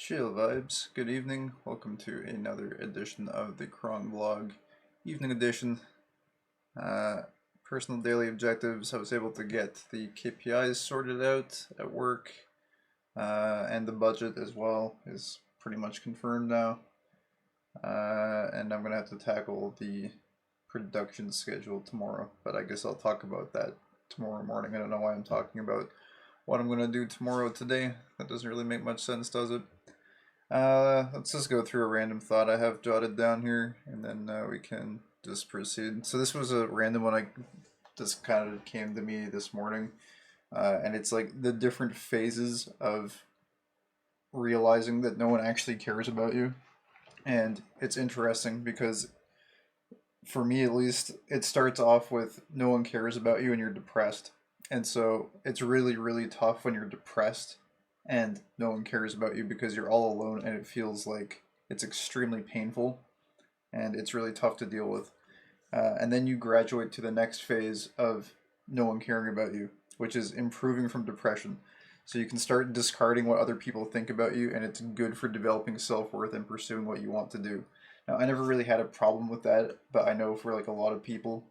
Chill vibes. Good evening. Welcome to another edition of the Krong Vlog, evening edition. Uh, Personal daily objectives. I was able to get the KPIs sorted out at work, and the budget as well is pretty much confirmed now. And I'm gonna have to tackle the production schedule tomorrow, but I guess I'll talk about that tomorrow morning. I don't know why I'm talking about what I'm gonna do tomorrow today. That doesn't really make much sense, does it? Let's just go through a random thought I have jotted down here, and then we can just proceed. So this was a random one I just kind of came to me this morning, and it's like the different phases of realizing that no one actually cares about you. And it's interesting because for me at least, it starts off with no one cares about you and you're depressed. And so it's really, really tough when you're depressed and no one cares about you because you're all alone and it feels like it's extremely painful and it's really tough to deal with. And then you graduate to the next phase of no one caring about you, which is improving from depression. So you can start discarding what other people think about you, and it's good for developing self worth and pursuing what you want to do. Now, I never really had a problem with that, but I know for like a lot of people,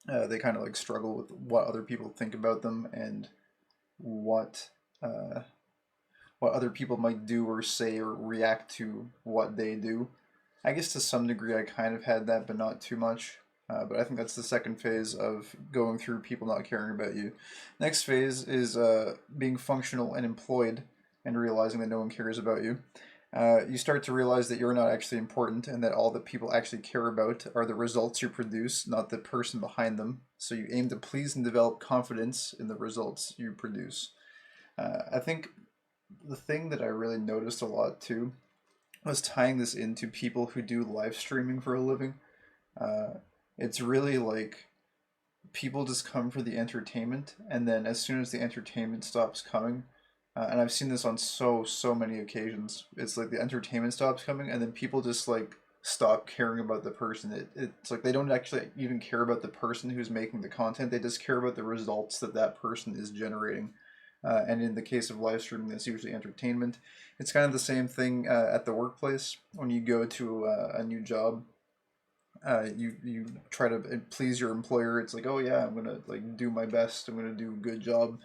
they kind of like struggle with what other people think about them and what uh, what other people might do or say or react to what they do. I guess to some degree I kind of had that, but not too much. But I think that's the second phase of going through people not caring about you. Next phase is being functional and employed and realizing that no one cares about you. You start to realize that you're not actually important and that all that people actually care about are the results you produce, not the person behind them. So you aim to please and develop confidence in the results you produce. I think the thing that I really noticed a lot too was tying this into people who do live streaming for a living. Uh, it's really like people just come for the entertainment, and then as soon as the entertainment stops coming, and I've seen this on so many occasions, it's like the entertainment stops coming, and then people just like stop caring about the person. It's like they don't actually even care about the person who's making the content. They just care about the results that that person is generating. And in the case of live streaming, that's usually entertainment. It's kind of the same thing at the workplace. When you go to a new job, you try to please your employer. It's like, oh yeah, I'm gonna like do my best. I'm gonna do a good job.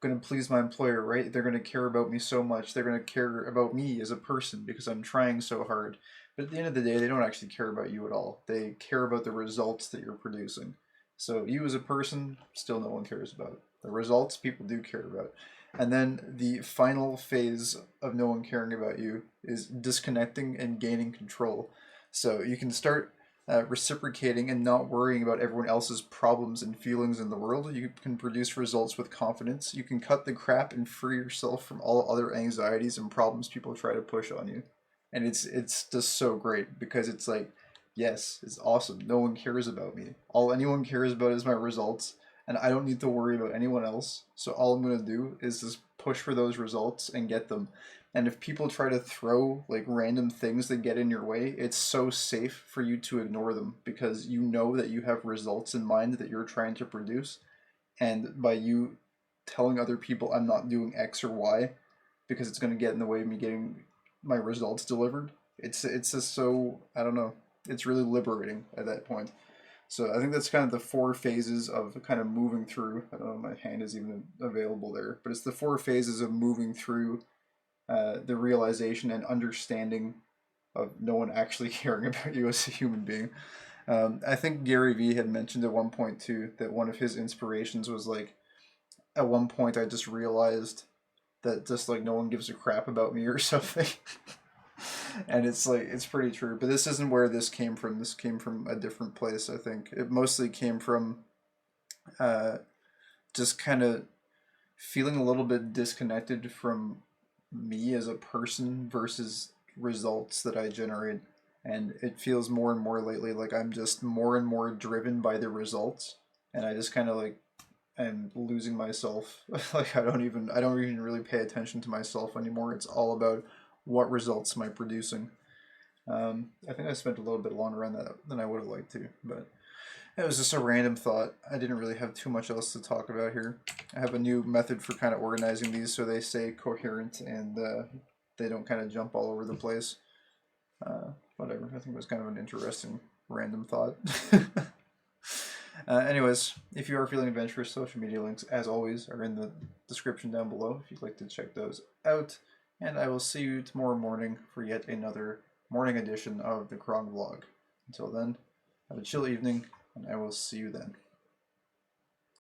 I'm gonna please my employer, right? They're gonna care about me so much. They're gonna care about me as a person because I'm trying so hard. But at the end of the day, they don't actually care about you at all. They care about the results that you're producing. So you as a person, still no one cares about. The results people do care about. And then the final phase of no one caring about you is disconnecting and gaining control. So you can start reciprocating and not worrying about everyone else's problems and feelings in the world. You can produce results with confidence. You can cut the crap and free yourself from all other anxieties and problems people try to push on you. And it's just so great because it's like, yes, it's awesome. No one cares about me. All anyone cares about is my results, and I don't need to worry about anyone else. So all I'm gonna do is just push for those results and get them. And if people try to throw like random things that get in your way, it's so safe for you to ignore them because you know that you have results in mind that you're trying to produce. And by you telling other people I'm not doing X or Y because it's going to get in the way of me getting my results delivered, it's just so, I don't know, it's really liberating at that point. So I think that's kind of the four phases of kind of moving through. I don't know if my hand is even available there, but it's the four phases of moving through the realization and understanding of no one actually caring about you as a human being. I think Gary Vee had mentioned at one point too that one of his inspirations was like, at one point I just realized that just like no one gives a crap about me or something. And it's like it's pretty true, but this isn't where this came from. This came from a different place. I think it mostly came from uh, just kind of feeling a little bit disconnected from me as a person versus results that I generate. And it feels more and more lately like I'm just more and more driven by the results. And I just kind of like am losing myself. Like I don't even really pay attention to myself anymore. It's all about what results am I producing. I think I spent a little bit longer on that than I would have liked to, but it was just a random thought. I didn't really have too much else to talk about here. I have a new method for kind of organizing these so they stay coherent and they don't kind of jump all over the place. Whatever. I think it was kind of an interesting random thought. Anyways, if you are feeling adventurous, social media links, as always, are in the description down below if you'd like to check those out. And I will see you tomorrow morning for yet another morning edition of the Krong Vlog. Until then, have a chill evening, and I will see you then.